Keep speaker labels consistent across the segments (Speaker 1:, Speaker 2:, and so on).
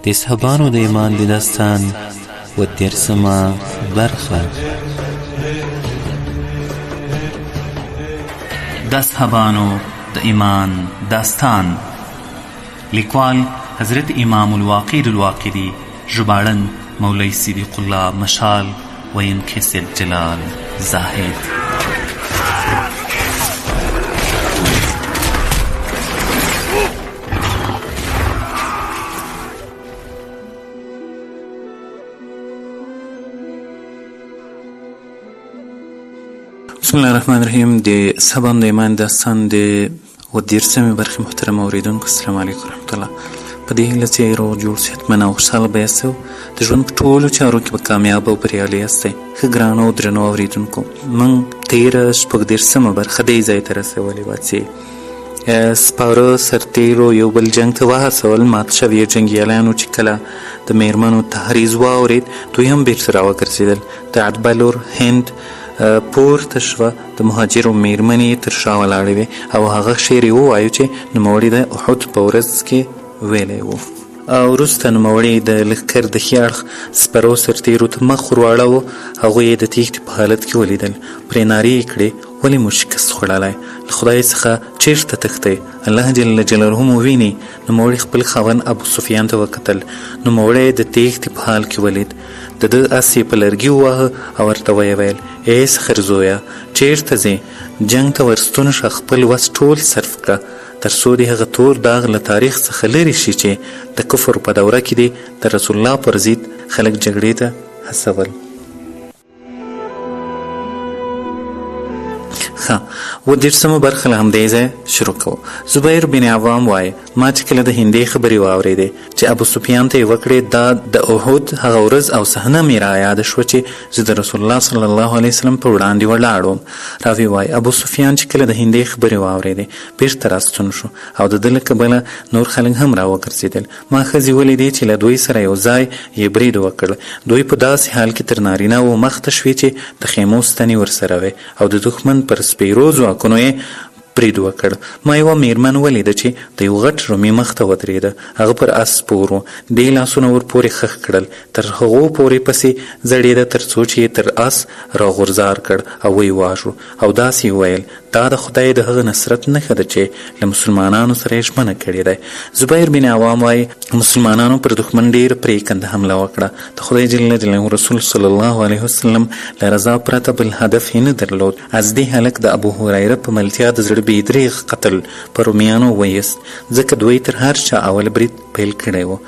Speaker 1: د اصحابانو د ایمان د داستان و دیرسمه برخه.
Speaker 2: د اصحابانو د ایمان داستان. لیکوال حضرت امام الواقر الواقدی، ژباړن مولوی صدیق الله مشال، وینکس الجلال زاهد.
Speaker 3: بسم الله الرحمن الرحیم. د اصحابانو د ایمان داستان د دیرسمې برخې محترم اوریدونکو، السلام علیکم ورحمت الله. په دې هیله چې روغ جوړ صحتمند او خوشحاله به یاست او د ژوند په ټولو چارو کې به کامیاب او بریالي یاستئ. ښه ګرانو او درنو اوریدونکو، موږ تېره شپږدېرسمه برخه دې ځای ته رسولې وه چې سپاره سرتیرو یو بل جنګ ته وهڅول. مات شوي جنګیالیانو چې کله د میرمنو تحریض واورېد، دوی هم بېرته راوګرځېدل. د عتبه لور هند پورته شوه، د مهاجرو میرمنې تر شا ولاړې وې او هغه شعر یې ووایو چې نوموړي د احد په ورځ کې ویلی و. او وروسته نوموړي د لښکر د ښي اړخ سپرو سرتیرو ته مخ ور واړاوه. هغوی یې د تېښتې په حالت کې ولیدل. پرې نارې یې کړې، ولې مو شکست خوړلی؟ له خدای څخه چېرته تښتئ؟ الله جل جلاله مو ویني. نوموړي خپل خاوند ابو سفیان ته وکتل. نوموړی د تېښتې په حال کې ولید. د ده اس یې په لرګي وواهه او ورته ویې ویل: ای سخر زویه، چېرته ځې؟ جنګ ته ورستون شه، خپل وس ټول صرف کړه تر څو دې هغه تور داغ له تاریخ څخه لرې شي چې د کفر په دوره کې دې د رسول الله پر ضد خلک جګړې ته هڅول. و دیرسمه برخه له همدې ځای شروع کوو. زبیر بن عوام وایي: ما چې کله د هندۍ خبرې واورېدې چې ابو سفیان ته یې وکړې، دا د احد هغه ورځ او صحنه مې رایاده شوه چې زه د رسول الله صلی الله علیه وسلم په وړاندې ولاړ وم. راوی وایي: ابو سفیان چې کله د هندۍ خبرې واورېدې، بېرته راستون شو او د ده له کبله نور خلک هم راوګرځېدل. ما ښځې ولیدې چې له دوی سره یو ځای یې برید وکړ. دوی په داسې حال کې تر نارینه‌وو مخته شوې چې د خیمو ستنې ورسره وې او د دښمن پر سپېرو ځواکونو یې برید وکړ. ما یوه میرمن ولیده چې د یو غټ رومي مخ ته ودرېده. هغه پر اس سپور و. دې لاسونه ورپورې خښ کړل، تر هغو پورې پسې ځړېده تر څو چې یې تر اس راغورځار کړ او ویې واژو او داسې یې ویل: دا د خدای د هغه نصرت نښه ده چې له مسلمانانو سره یې ژمنه کړې ده. زبیر بن عوام وایي: مسلمانانو پر دښمن ډېره پرېکنده حمله وکړه. د خدای جل جلاله رسول صلی الله علیه وسلم له رضا پرته بل هدف یې نه درلود. از دې هلک د ابو هریره په ملتیا د زړه بېدریغ قتل په رومیانو ویست، ځکه دوی تر هر چا اول برید پیل کړی و.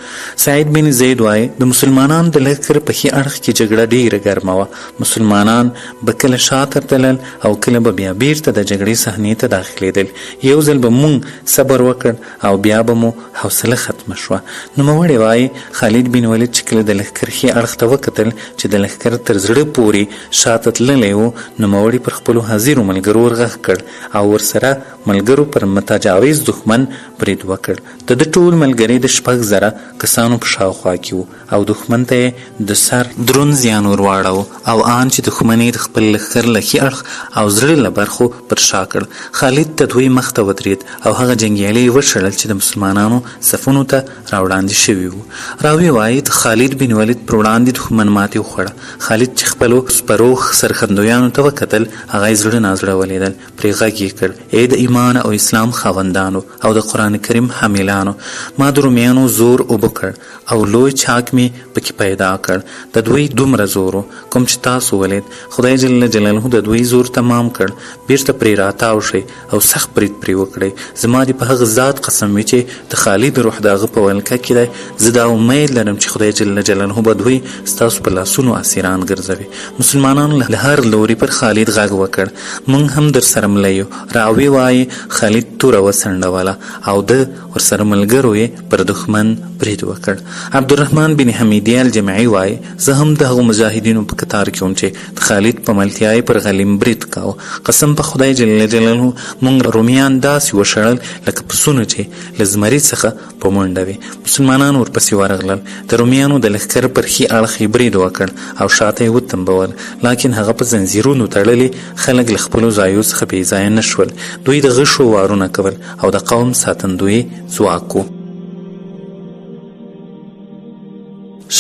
Speaker 3: سعید بن زید وایي: د مسلمانانو د لښکر په ښي اړخ کې جګړه ډېره ګرمه وه. مسلمانان به کله شاته تلل او کله به بیا بیرته د جګړې صحنې ته داخلېدل. یو ځل به مونږ صبر وکړ او بیا به مو حوصله ختمه شوه. نوموړی وایي: خالد بن ولید چې کله د لښکر ښي اړخ ته وکتل چې د لښکر تر زړه پورې شاته تللی و، نوموړي پر خپلو حاضرو ملګرو ورغږ کړ او ورسره ملګرو پر متجاوز دښمن برید وکړ. د ده ټول ملګري د 6,000 کسانو په شاوخوا کې وو او دښمن ته یې د سر دروند زیان ور واړاوه او آن چې دښمن یې د خپل لښکر له ښي اړخ او زړه له برخو پر شا کړ. خالد ته دوی مخ ته ودرېد او هغه جنګیالي یې وشړل چې د مسلمانانو صفونو ته راوړاندې شوي وو. راوی وایي: د خالد بن ولید پر وړاندې دښمن ماتې وخوړه. خالد چې خپلو سپرو سرښندویانو ته وکتل، هغه یې زړه نازړه ولیدل. پرې غږ یې کړ: ای د ایمان او اسلام خاوندانو او د قرآن کریم حاملانو، ما د رومیانو زور اوبه کړ او لوی چاک مې پکې پیدا کړ. د دوی دومره زور و کوم چې تاسو ولید. خدای جل جلاله د دوی زور تمام کړ. بیرته پرې راتاو شئ او سخت برید پرې وکړئ. زما دې په هغه ذات قسم وي چې د خالد روح د هغه په ولکه کې دی. زه دا امید لرم چې خدای جل جلاله به دوی ستاسو په لاسونو اسیران ګرځوي. مسلمانانو له هر لوري پر خالد غږ وکړ: موږ هم در سره مله یو. راوی وایي: خالد توره وڅنډوله او ده ورسره ملګرو یې پر دښمن برید وکړ. عبدالرحمن بن حمیدی الجمعي وایي: زه هم د هغو مجاهدینو په کتار کې وم چې د خالد په ملتیا یې پر غلیم برید کاوه. قسم په خدای جل جلاله موږ رومیان داسې وشړل لکه پسونه چې له زمري څخه په منډه وي. مسلمانان ورپسې ورغلل. د رومیانو د لښکر پر ښي اړخ یې برید وکړ او شاته یې وتمبول، لاکن هغه په زنځیرونو تړلي خلک له خپلو ځایو څخه بې ځایه نه شول. دوی د غشو وارونه کول او د قوم ساتندوی ځواک و.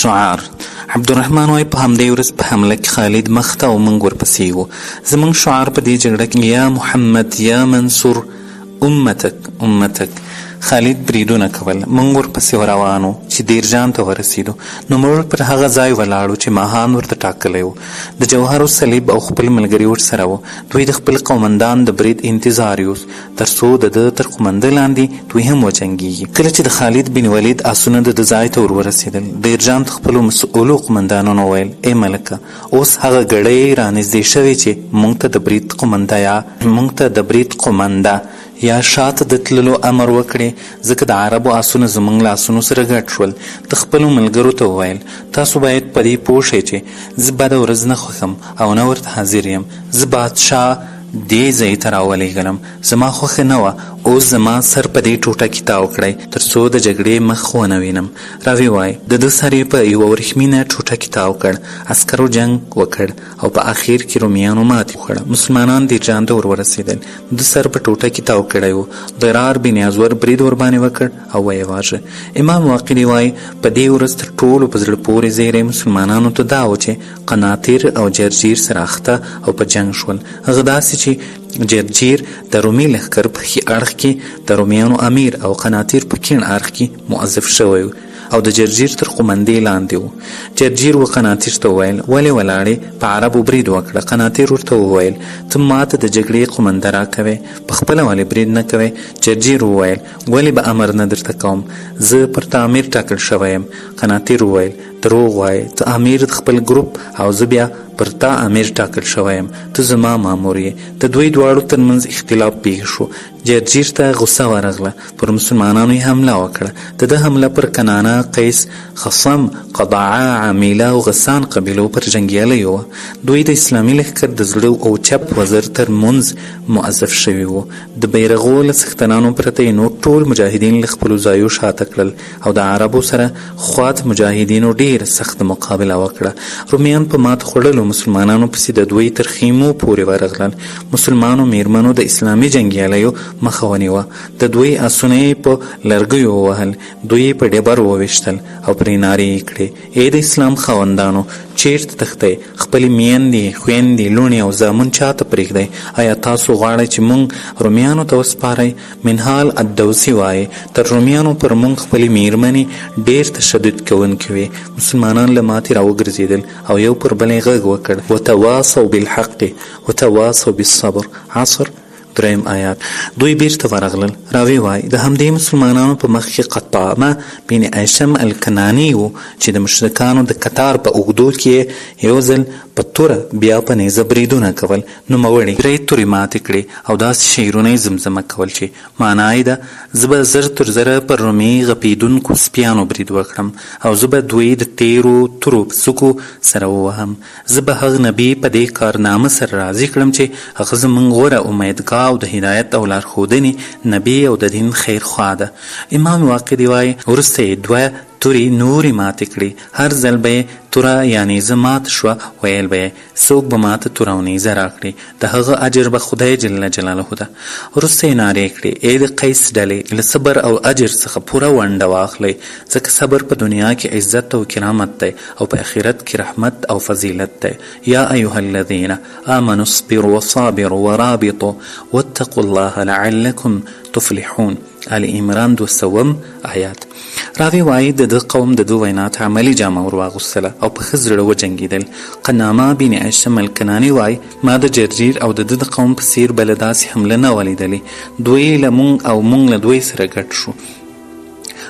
Speaker 3: شعار. عبدالرحمن وایي په همدې ورځ په حمله کې خالد مخ ته او موږ ورپسې وو. زموږ شعار په دې جګړه کې یا محمد یا منصور امتک. خالد بریدونه کول، موږ ورپسې روانو چې دیرجان ته ورسېدو. نو موږ پر هغه ځای ولاړو چې ماهان ورته ټاکلی و. د جوهر صلیب او خپل ملګري ورسره وو. دوی د خپل قومندان د برید انتظار یوس تر څو د ده تر قومنده لاندې دوی هم وجنګېږي. کله چې د خالد بن ولید آسونه د ده ځای ته ورورسېدل، دیرجان ته خپلو مسؤلو قومندانانو ویل: ای ملکه، اوس هغه ګړۍ رانږدې شوې چې موږ ته د برید قومنده یا شاته د تللو امر وکړي، ځکه د عربو آسونه زموږ له آسونو سره ګډ شول. د خپلو ملګرو ته وویل: تاسو باید په دې پوه شئ چې زه بده ورځ نه خوښم او نه ورته حاضر یم. زه بادشاه دې ځای ته راولېږلم، زما خوښه نه وه. اوس زما سر په دې ټوټه کې تاو کړی تر څو د جګړې مخ ونه وینم. راوی وایي د ده سر یې په یوه ورېښمینه ټوټه کې تاو کړ. عسکرو جنګ وکړ او په اخر کې رومیانو ماتې وخوړه. مسلمانان دیرجان ته ورورسېدل. د سر په ټوټه کې تاو کړی و. ضرار بن ازور برید ورباندې وکړ او ویې واژه. امام واقدي وایي په دې ورځ تر ټولو په زړه پورې زیری مسلمانانو ته دا و چې قناطر او جرجیر سره اخته او په جنګ شول. هغه داسې چې جرجیر د رومي لښکر په ښي اړخ کې د رومیانو امیر او قناطر په کیڼ اړخ کې موظف شوی او د جرجیر تر قومندې لاندې و. جرجیر و قناطر ته وویل: ولې ولاړې؟ په عربو برید وکړه. قناطر ورته وویل: ته ماته د جګړې قومنده راکوې، په خپله ولې برید نه کوې؟ جرجیر وویل: ولې به امر نه درته کوم، زه پر تا امیر ټاکل شوی یم. قناطر وویل: دروغ وایې، ته امیر د خپل ګروپ او زه بیا پر تا امیر ټاکل شوی یم، ته زما مامور یې. د دوی دواړو ترمنځ اختلاف پیښ شو. جرجیر ته غصه ورغله، پر مسلمانانو یې حمله وکړه. د ده حمله پر کنانه، قیس، خصم، قضاعه، عمیله او غسان قبیلو پر جنګیالیو وه. دوی د اسلامي لښکر د زړه او چپ وزر ترمنځ موظف شوي وو. د بیرغو له څښتنانو پرته یې نور ټول مجاهدین له خپلو ځایو شاته کړل او د عربو سره خوات مجاهدینو ډېره سخته مقابله وکړه. رومیان په مات خوړلو مسلمانانو پسې د دوی تر خیمو پورې ورغلل. مسلمانو میرمنو د اسلامي جنګیالیو مخه ونیوه. د دوی آسونه یې په لرګیو ووهل، دوی یې په ډبرو وویشتل او پرې نارې یې کړې: ای د اسلام خاوندانو، چیرته تښتئ؟ خپلې میندې، خویندې، لوڼې او زامن چاته پرېږدئ؟ آیا تاسو غواړئ چې موږ رومیانو ته وسپارئ؟ منهال الدوسي وایي تر رومیانو پر موږ خپلې میرمنې ډېر تشدد کوونکې وې. مسلمانان له ماتې راوګرځېدل او یو پر بل یې غږ وکړ: وتواصوا بالحق وتواصوا بالصبر. عصر 3 آیات. دوی بیرته ورغلل. راوی وایي د همدې مسلمانانو په مخ کې قطامه بن اشم الکناني و چې د مشرکانو د کتار په اوږدو کې یو ځل په توره بیا په نیزه بریدونه کول. نوموړي درې تورې ماتې کړې او داسې شعرونه یې زمزمه کول چې معنا یې ده: زه به زر تر زره پر رومي غپېدونکو سپیانو برید وکړم او زه به دوی د تیرو تورو په څوکو سره ووهم. زه به هغه نبي په دې کارنامه سره راضي کړم چې هغه زموږ غوره امیدګاه او د هدایت او لارښودنې نبي او د دین خیر خوا ده. امام واقدي وایي وروسته یې 2 تورې نورې ماتې کړې. هر ځل به یې توره یا نیزه مات شوه، ویل به یې: څوک به ماته توره او نیزه راکړي، د هغه اجر به خدای جل جلاله ده. وروسته یې نارې کړې: ای د قیس ډلې، له صبر او اجر څخه پوره ونډه واخلئ، ځکه صبر په دنیا کې عزت او کرامت دی او په آخرت کې رحمت او فضیلت دی. یا ایها الذین آمنوا اصبروا وصابروا ورابطوا واتقوا الله لعلکم تفلحون. آل عمران 200 آیات. راوی وایي د ده قوم د ده وینا ته عملي جامه ور واغوستله او په ښه زړه وجنګېدل. قنامه بن اشم الکناني وایي ما د جرجیر او د ده د قوم په څېر بله داسې حمله نه وه لیدلې. دوی له موږ او موږ له دوی سره ګډ شو.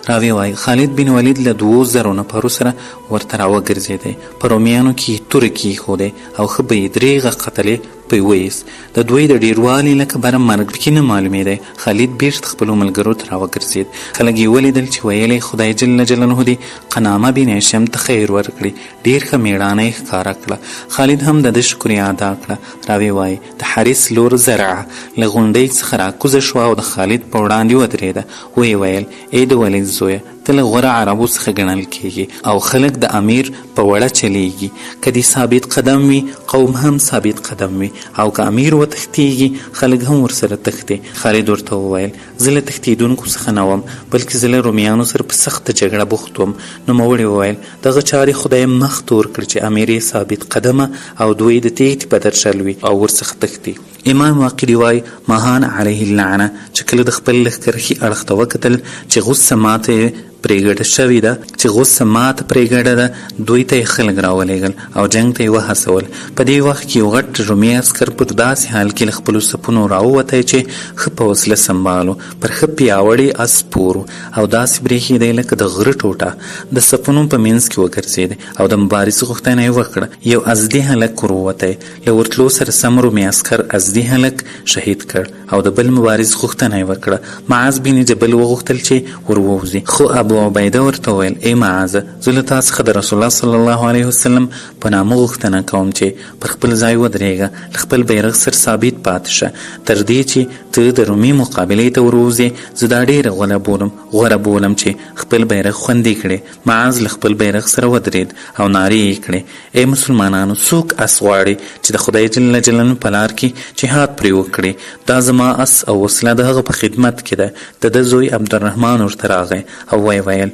Speaker 3: راوی وایي خالد بن ولید له 2000 نفرو سره ورته راوګرځېدی، په رومیانو کې توره کېښودی او ښه به یې درېغه قتلې په ویست. د دوی د ډېروالي له کبره مرګ پکې نه معلومېدی. خالد بیرته خپلو ملګرو ته راوګرځېد. خلک یې ولیدل چې ویلی خدای جل جلاله دې قنامه بن هشام ته خیر ورکړي. ډېر ښه مېړانه یې ښکاره کړه. خالد هم د ده شکریه ادا کړه. راوی وایي د حارث لور زرعه له غونډۍ څخه راکوزه شوه او د خالد په وړاندې ودرېده. ویې ویل: ای د ولید زویه، ته له غوره عربو څخه ګڼل کیږي او خلک د امیر په وړه چلیږي. که دې ثابت قدم وي قوم هم ثابت قدم وي او که امیر وتښتیږي خلک هم ورسره تښتي. خالد ورته وویل زه له تښتېدونکو څخه نه وم بلکې زه له رومیانو سره په سخته جګړه بوخت وم. نوموړي وویل دغه چارې خدای مخ تور کړ چې امیر یې ثابت قدمه او دوی د تېښتې په درشل وي او ورڅخه تښتي. ایمان واقعي وایي ماهان علیه اللعنه چې کله د خپل لښکر ښي اړخ ته وکتل چې غوڅه ماته پرېږده شوې ده چې غوڅه ماته پرېږده ده دوی ته یې خلک راولېږل او جنګ ته یې وهڅول. په دې وخت کې یو غټ رومي عسکر پر داسې حال کې له خپلو صفونو راووتی چې ښه په وسله سمبالو پر ښه پیاوړی اس سپور او داسې برېښېدی لکه د غره ټوټه. د صفونو په منځ کې وګرځېد او د مبارزې غوښتنه یې وکړه. یو ازدي هلک ورووتی له ورتلو سره سم رومي عسکر ازدي هلک شهید کړ او د بل مبارز غوښتنه یې وکړه. معاذ بن جبل وغوښتل چې ورووځي خو ابو عبیده ورته ویل ای معاذ زه له تا څخه د رسول الله صلی الله علیه وسلم په نامه غوښتنه کوم چې پر خپل ځای ودرېږه له خپل بیرغ سره ثابت پاتې شه تر دې چې ته د رومي مقابلې ته وروځې. زه دا ډېره غوره بولم چې خپل بیرغ خوندي کړې. معاذ له خپل بیرغ سره ودرېد او نارې یې کړې ای مسلمانانو څوک اس غواړي چې د خدای جل جلاله په لار کې جهاد پرې وکړي؟ دا زما اس او وسله د هغه په خدمت کې ده. د ده زوی عبدالرحمن ورته راغی او ویل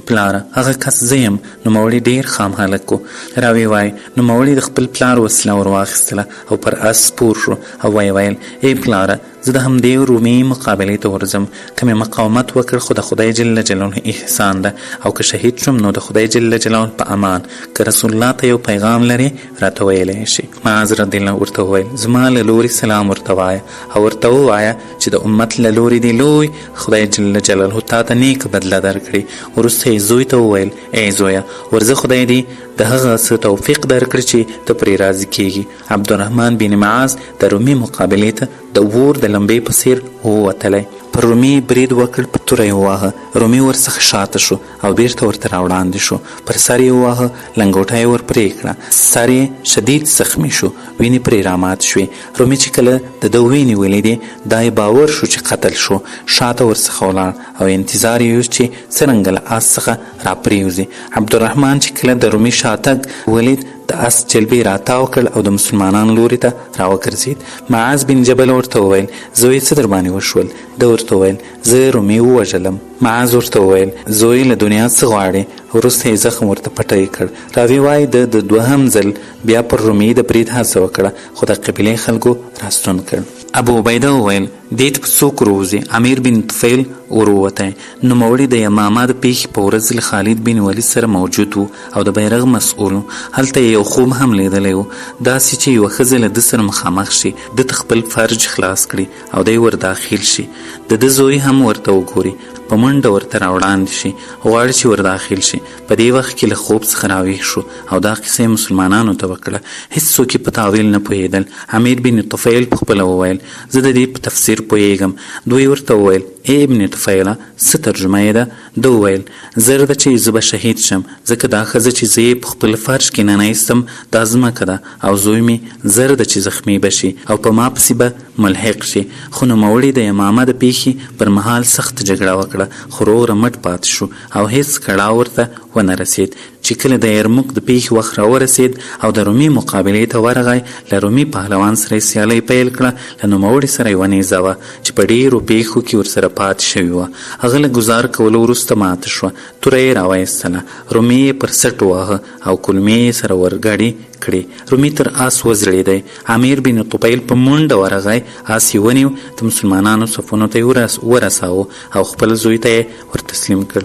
Speaker 3: پلاره هغه کس زه یم. نوموړي ډېر خام هلک و. راوی وایي نوموړي د خپل پلار وسله ور واخیستله او پر اس سپور شو او ویل ای پلاره زه د همدې رومي مقابلې ته ورځم. که مې مقاومت وکړ خو د خدای جل جلاله احسان ده او که شهید شم نو د خدای جل جلاله په امان. که رسول الله ته یو پیغام لري راته ویلی شي. معاذ رضی الله ورته وویل زما له لورې سلام ورته وایه او ورته ووایه چې د امت له لورې دی لوی خدای جل جلاله تا ته نیک بدله درکړي. وروسته یې زوی ته وویل ای زویه ورځه خدای دې د هغه څه توفیق درکړي چې ته پرې راضي کیږي. عبدالرحمن بن معاذ د رومي مقابلې ته د اور د لمبې په څېر ووتلی. پر رومي برید وکړ په توره یې وواهه. رومي ورڅخه شاته شو او بیرته ورته راوړاندې شو. پر سر یې وواهه لنګوټه یې ور پرې کړه. سر یې شدید زخمي شو وینې پرې رامات شوې. رومي چې کله د ده وینې ولیدې دا یې باور شو چې قتل شو. شاته ورڅخه ولاړ او انتظار یې وست چې څرنګه له اس څخه راپرېوځي. عبدالرحمن چې کله د رومي شاتګ ولید د اس جلبې راتاو کړ او د مسلمانانو لوري ته راوګرځېد. معاذ بن جبل ورته وویل زوی څه در باندې وشول؟ ده ورته وویل زه رومي ووژلم. معاذ ورته وویل زوی له دنیا څه غواړې؟ وروسته یې زخم ورته پټی کړ. راوی وایي د دوهم ځل بیا پر رومي د برید هڅه وکړه خو د قبیلې خلکو راستون کړ. ابو عبیده وویل دې ته په څوک وروځي؟ امیر بن طفیل ورووتی. نوموړي د یمامه د پیښې په ورځ له خالد بن ولید سره موجود و او د بیرغ مسؤل و. هلته یې یو خوب هم لیدلی و داسې چې یوه ښځه له ده سره مخامخ شي ده ته خپل فرج خلاص کړي او دی ور داخل شي. د ده زوی هم ورته وګوري په منډه ورته راوړاندې شي غواړي چې ور داخل شي. په دې وخت کې له خوب څخه راویښ شو او دا قصه یې مسلمانانو ته وکړه. هېڅوک یې په تاویل نه پوهېدل. امیر بن طفیل پخپله وویل زه د دې په تفسیر پوهېږم. دوی ورته وویل ای ابن طفیله څه ترجمه یې ده؟ ده وویل زر ده چې زه به شهید شم ځکه دا ښځه چې زه یې په خپل فرش کې ننایستم دا ځمکه ده او زوی مې زر ده چې زخمي به شي او په ما پسې به ملحق شي. خو نوموړي د یمامه د پیښې پر مهال سخت جګړه وکړه خو روغ رمټ پاتې شو او هېڅ کړاو ورته ونه رسېد. چې کله د یرموک د پیښې وخت راورسېد او د رومي مقابلې ته ورغی له رومي پهلوان سره یې سیالۍ پیل کړه. له نوموړي سره یوه نیزه وه چې په ډېرو پیښو کې ورسره پاتې شوې وه. هغه له ګزار کولو وروسته ماته شوه. توره یې راوایستله. رومي یې پر سټ واهه او کلمې یې سره ورګډې کړې. رومي تر آس وزړېدی. امیر بن طفیل په منډه ورغی آس یې ونیو د مسلمانانو صفونو ته یې ورساوه او خپل زوی ته یې ور تسلیم کړ.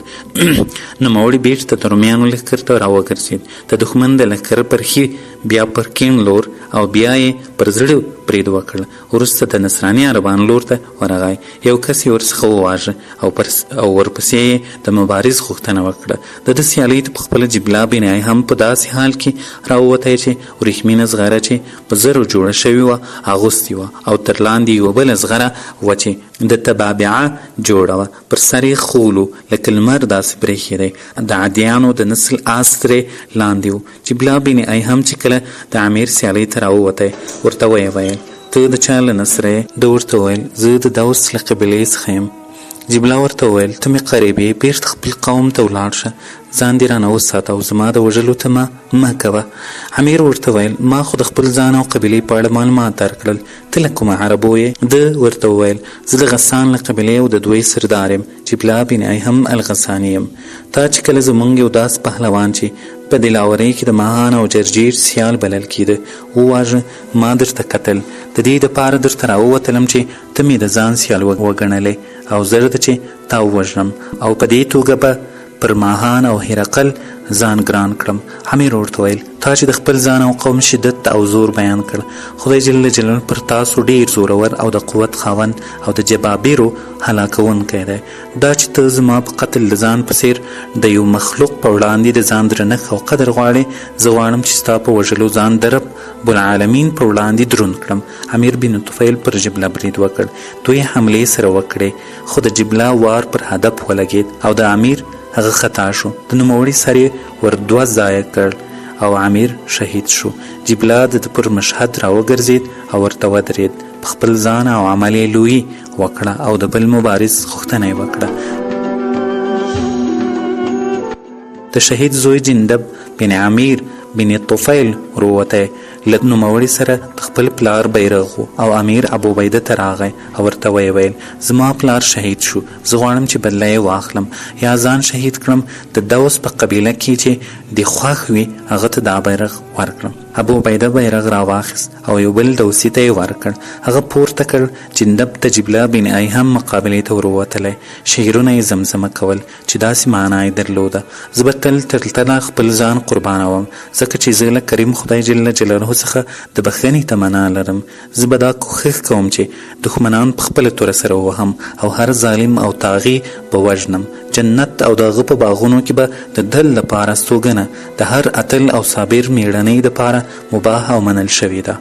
Speaker 3: نوموړي بیرته د رومیانو لښکر ته راوګرځېد. د دښمن د لښکر پر ښي بیا پر کیڼ لور او بیا یې پر زړه برید وکړ. وروسته د نصراني عربانو لور ته ورغی. یو کس یې ورڅخه وواژه او ورپسې یې د مبارز غوښتنه وکړه. د ده سیالۍ ته پخپله جبلا بنای هم په داسې حال کې راووتی چې وریښمینه زغره چې په زرو جوړه شوې وه اغوستې وه او تر لاندې یوه بله زغره وه چې د تبابعه جوړه وه. پر سر یې خولو لکه لمر داسې برېښېدی. د عدیانو د نسل آس ترې لاندې و. جبلا بنای هم چې کله د امیر سیالۍ ته راووتی ورته ویل ته د چا له نسره یې؟ ده ورته وویل زه د دوس له قبیلې څخه یم. جبله ورته وویل ته مې قریب یې، بیرته خپل قوم ته ولاړ شه، ځان دې رانه وساته او زما د وژلو ته مه کوه. امیر ورته ویل ما خو د خپل ځان او قبیلې په اړه معلومات درکړل، ته له کومه عربو یې؟ ده ورته وویل زه د غسان له قبیلې او د دوی سردار یم، جبله بن ایهم الغساني یم. تا چې کله زموږ یو داس پهلوان چې په دلاورۍ کې د ماهان او جرجیر سیال بلل کېده وواژه، ما درته کتل، د دې دپاره درته راووتلم چې ته مې د ځان سیال وګڼلی او زر ده چې تا ووژنم او په دې توګه به پر ماهان او هرقل ځان ګران کړم. امیر ورته ویل تا چې د خپل ځان او قوم شدت او زور بیان کړ، خدای جل جلاله پر تاسو ډیر زورور او د قوت خاوند او د جبابیرو هلاکونکی دی. دا چې ته زما په قتل د ځان په څیر د یو مخلوق په وړاندې د ځان درنښت او قدر غواړې، زه غواړم چې ستا په وژلو ځان د رب العالمین په وړاندې دروند کړم. امیر بن طفیل پر جبله برید وکړ، دوی حملې سره وکړې خو د جبله وار پر هدف ولګېد او د امیر هغه خطا شو، د نوموړي سر یې ور 2 ځایه کړ او امیر شهید شو. جبله د پر مشهد راوګرځېد او ورته ودرېد، په خپل ځان او عمل یې لویي وکړه او د بل مبارز غوښتنه یې وکړه. د شهید زوی جندب بن امیر بن طفیل ورووتی، له نوموړي سره د خپل پلار بیرغ و او امیر ابو عبیده ته راغی او ورته ویل زما پلار شهید شو، زه غواړم چې بدله یې واخلم یا ځان شهید کړم، د دوس په قبیله کې چې د خوښ وي هغه ته دا بیرغ ورکړم. ابو عبیده بیرغ راواخیست او یو بل دوسي ته یې ورکړ، هغه پورته کړ. جندب د جبله بن ایهم مقابلې ته وروتلی، شعرونه یې زمزمه کول چې داسې معنا یې درلوده زه به تل تر تله خپل ځان قربانوم ځکه چې زه له کریم خدای جل جلاله څخه د بخښنې تمنا لرم. زه به دا کوښښ کوم چې دښمنان په خپله توره سره ووهم او هر ظالم او طاغي به وژنم. جنت او د هغه په باغونو کې به د دل لپاره استوګنه د هر اتل او صابر میړنۍ دپاره مباح او منل شوې ده.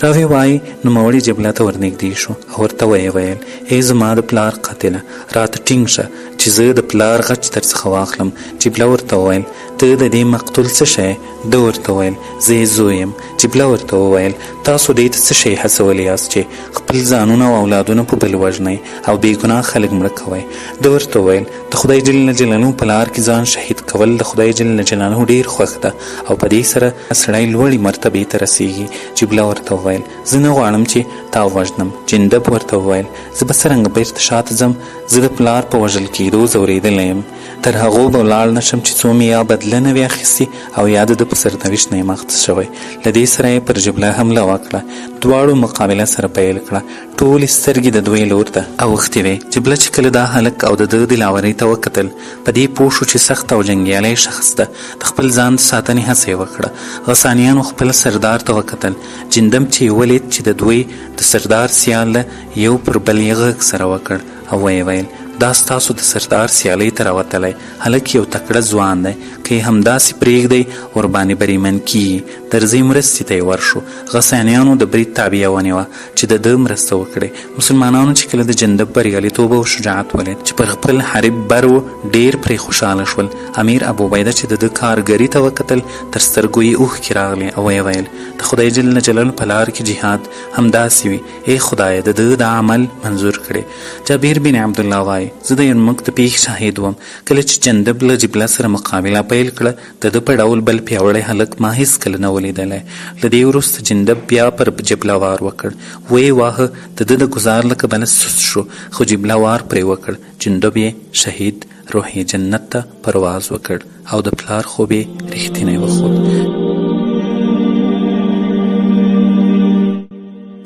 Speaker 3: راوی وایي نوموړي جبله ته ورنږدې شو او ورته ویې ویل ای زما د پلار قاتله راته ټینګ شه چې زه د پلار غچ در څخه واخلم. جبله ورته وویل ته د دې مقتول څه شی؟ ده ورته ویل زه یې زوی یم. جبله ورته وویل تاسو دې ته څه شی هڅولی یاست چې خپل ځانونه او اولادونه په بل وژنئ او بېګناه خلک مړه کوئ؟ ده ورته ویل د خدای جل جلاله په لار کې ځان شهید کول د خدای جل جلاله ډیر خوښ ده او په دې سره سړی لوړې مرتبې ته رسیږي. جبله ورته وویل زه نه غواړم چې تا وژنم. جندب ورته وویل زه به څرنګه بیرته شاته ځم؟ زه د پلار په وژل کېدو ځورېدلی یم، تر هغو به ولاړ نه شم چې څو مې یا بدله نه وي اخیستې او یا د ده په سرنوشت نه یم اخته شوی. له دې سره یې پر جبله حمله وکړه، دواړو مقابله سره پیل کړه، ټولې سترګې د دوی لور ته اوښتې وې. جبله چې کله دا هلک او د ده دلاورۍ ته وکتل په دې پوه شو چې سخت او جنګیالی شخص ده، د خپل ځان د ساتنې هڅه یې وکړه. غسانیانو خپل سردار ته وکتل، جندم چې ولید چې د دوی د سردار سیال له یو پر بل یې غږ سره وکړ او ویې ویل دا ستاسو د سردار سیالۍ ته راوتلی هلک یو تکړه ځوان دی، که یې همداسې پرېږدئ ورباندې بریمن کیږي. درځئ مرستې ته یې ورشو. غسانیانو د برید تابعه ونیوه چې د ده مرسته وکړي. مسلمانانو چې کله د جندب بریالیتوب او شجاعت ولید چې پر خپل حریب بر و ډېر پرې خوشحاله شول. امیر ابو عبیده چې د ده کارګري ته وکتل تر سترګو یې اوښکې راغلې او ویې ویل د خدای جل جلاله په لار کې جهاد همداسې وي، ای خدایه د ده د عمل منظور کړي. جابر بن عبدالله وایي زه د یرموک د پیښې شاهد وم، کله چې جندب له جبله سره مقابله پیل کړه د ده په ډول بل پیاوړی هلک ما هېڅکله نه ولیدلی. له دې وروسته جندب بیا پر جبله وار وکړ، ویې واهه، د ده د ګزار له کبله سست شو خو جبله وار پرې وکړ. جندب یې شهید روح یې جنت ته پرواز وکړ او د پلار خوب یې رښتینی وخوت.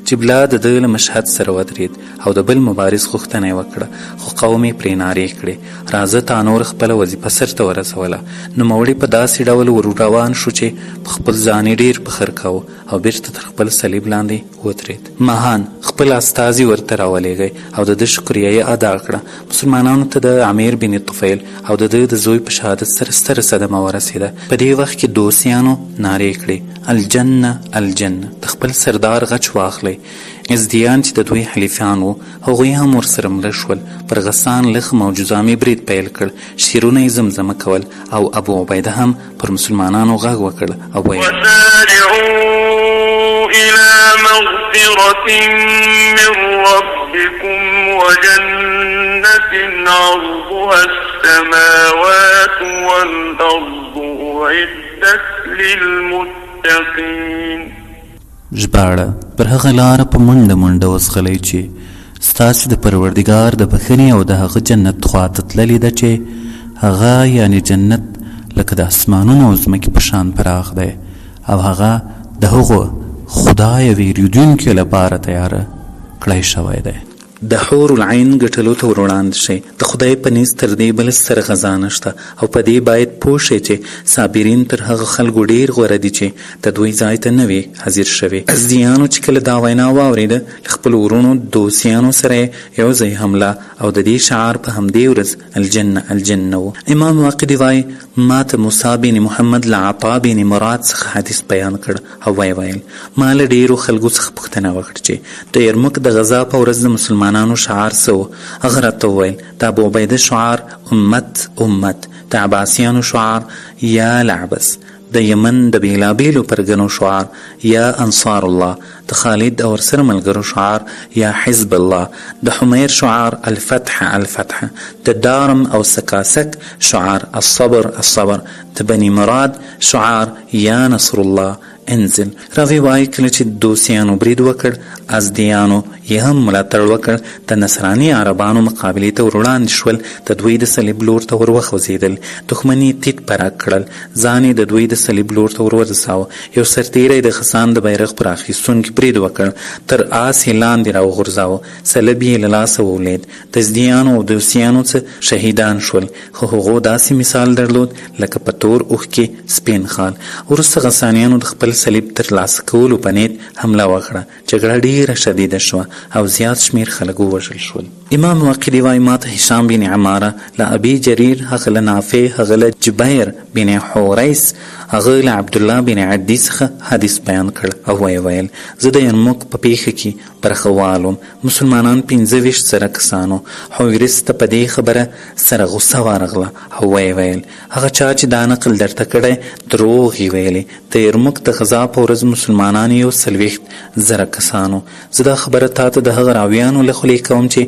Speaker 3: جبله د ده له مشهد سره ودرېد او د بل مبارز غوښتنه یې وکړه خو قوم یې پرې نارې کړې راځه تا نور خپله وظیفه سرته ورسوله. نوموړي په داسې ډول ور روان شو چې په خپل ځان یې ډېر فخر کاوه او بیرته تر خپل صلیب لاندې ودرېد. ماهان خپل استازي ورته راولېږئ او د ده شکریه یې ادا کړه. مسلمانانو ته د امیر بن طفیل او د ده د زوی په شهادت سره ستره صدمه ورسېده. په دې وخت کې دوسیانو نارې کړې الجنه الجنه، د خپل سردار غچ واخلئ. ازدیان چې د دوی حلیفان وو هغوی هم ورسره مړه شول. پر غسان لخم او جذامي برید پیل کړ، شعرونه یې زمزمه کول او ابو عبیده هم پر مسلمانانو غږ وکړ او ویل
Speaker 4: وسارعوا إلى مغفرة من ربكم وجنة عرضها السماوات والأرض أعدت للمتقين.
Speaker 1: ژباړه: پر هغه لاره په منډه منډه وځغلئ چې ستاسې د پروردګار د بښنې او د هغه جنت خواته تللې ده چې هغه یعنې جنت لکه د اسمانونو او ځمکې په شان پراخ دی او هغه د هغو خدای ویریدونکو لپاره تیاره کړی شوی دی.
Speaker 3: د حور العین ګټلو ته ور وړاندې شئ. د خدای په نیز تر دې بله ستره غذا نشته او په دې باید پوه شئ چې صابرین تر هغه خلکو ډېر غوره دي چې د دوی ځای ته نه وي حاضر شوي. ازدیانو چې کله دا وینا واورېده له خپلو ورونو دوسیانو سره یو ځای حمله او د دې شعار په همدې ورځ الجنه الجنه و. امام واقدي وایي ما ته موسی بن محمد له عطا بن مراد څخه حدیث بیان کړ او ویل ما له ډېرو خلکو څخه پوښتنه وکړه چې د یرموک د غزا په ورځ د مسلمانانو شعار څه و. هغه راته وویل د ابو عبیده شعار امت امت، د عباسیانو شعار یا لعبس، د یمن د بیلابیلو پرګنو شعار یا انصار الله، د خالد او ورسره ملګرو شعار یا حزب الله، د حمیر شعار الفتح الفتح، د دارم او سکاسک شعار الصبر الصبر، د بني مراد شعار یا نصر الله انزل. راوی وایي کله چې دوسیانو برید وکړ ازدیانو یې هم ملاتړ وکړ د نصراني عربانو مقابلې ته ور وړاندې شول، د دوی د صلیب لور ته ور وخوځېدل، دښمني تیت پرک کړل، ځان یې د دوی د صلیب لور ته ور ورساوه. یو سرتیری د خسان د بیرغ پر اخیستونکي برید وکړ، تر آس یې لاندې راوغورځاوه، صلیب یې له لاسه ولوېد. د ازدیانو او دوسیانو څه شهیدان شول، خو هغو داسې مثال درلود لکه په تور اوښ کې سپین خال. وروسته غسانیانو د خپل صلیب تر لاسه کولو په نیت حمله وکړه. جګړه ډېره شدیده شوه او زیات شمېر خلک ووژل شول. امام واقدي وایي ما ته هشام بن عماره له ابي جریر، هغه له نافع، هغه له جبیر بن حوریس، هغه له عبدالله بن عدي څخه حدیث بیان کړ او ویل زه د یرموک په پیښه کې برخه والم. مسلمانان 25 زره کسانو. حویرس ته په دې خبره سره غصه ورغله او ویل هغه چا چې دا نقل درته کړی دروغ یې ویلې. د یرموک د غزا په ورځ مسلمانان 40 زره کسانو. زه دا خبره تاته د هغه راویانو له خولې کوم چې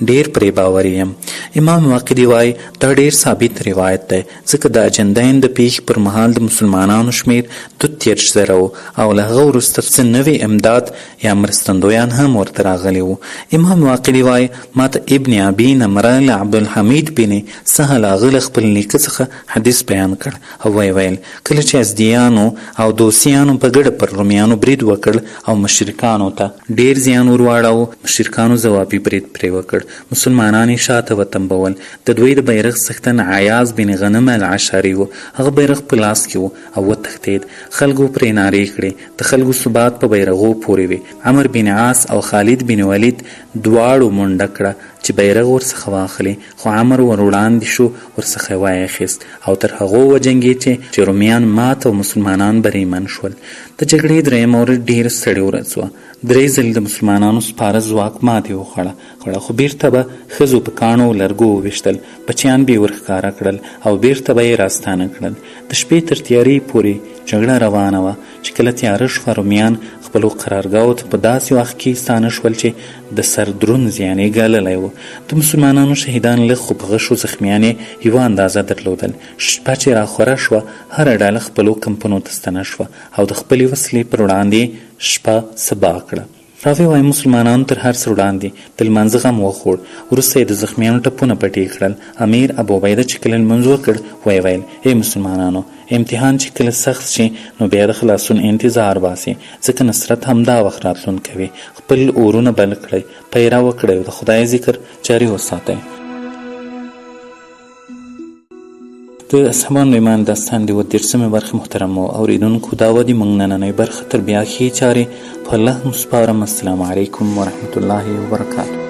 Speaker 3: ډېر پرې باوري یم. امام واقدي وایي دا ډېر ثابت روایت دی ځکه د اجندین د پیښې پر مهال د مسلمانانو شمېر 32 زره و او له هغه وروسته څه نوي امداد یا مرستندویان هم ورته راغلي وو. امام واقدي وایي ما ته ابن ابي نمره له عبدالحمید بن سهل هغه له خپل نیکه څخه حدیث بیان کړ او ویل کله چې ازدیانو او دوسیانو په ګډه پر رومیانو برید وکړ او مشرکانو ته ډېر زیان ور واړاوه، مشرکانو ځوابي برید پرې وکړ. مسلمانان یې شاته وتمبول. د دوی د بیرغ څښتن عیاض بن غنم العشاري و، هغه بیرغ په لاس کې و او وتښتېد. خلکو پرې نارې کړې. د خلکو ثبات په بیرغو پورې وي. عمر بن عاص او خالد بن ولید دواړو منډه کړه چې بیرغ ورڅخه واخلي، خو عمر ور وړاندې شو، ورڅخه وایخیست او تر هغو وجنګېد چې رومیان مات او مسلمانان بریمن شول. د جګړې درېیمه ورځ ډېره ستړې ورځ وه. 3 ځلې د مسلمانانو سپاره ځواک ماتې وخوړه، خو بیرته به ښځو په کاڼو لرګو وویشتل، بچیان به یې ورښکاره کړل او بیرته به یې راستانه کړل. د شپې تر تیارې پورې جګړه روانه وه چې کله تیاره شوه رومیان خپلو قرارګاهو ته په داسې وخت کې ستانه شول چې د سر دروند زیان یې ګاللی و. د مسلمانانو شهیدان لږ خو په غشو زخمیان یې یوه اندازه درلودل. شپه چې راخوره شوه هره ډله خپلو کمپونو ته ستنه شوه او د خپلې وسلې پر وړاندې شپه سبا کړه. راوی وایي مسلمانانو تر هر څه وړاندې د لمانځه غم وخوړ. وروسته یې د زخمیانو ټپونه پټې کړل. امیر ابو عبیده چې کله لمونځ وکړ ویل ای مسلمانانو، امتحان چې کله سخت شي نو بیا د خلاصون انتظار باسي، ځکه نصرت همدا وخت راتلونکی وي. خپل اورونه بل کړئ، پیرا وکړئ او د خدای ذکر جاري وساتئ. د اصحابانو ایمان داستان د 13مې برخې محترمو اوریدونکو دا و د موږ نننۍ برخه تر بیا ښې چارې په الله مسپارم. السلام علیکم ورحمة الله وبرکاته.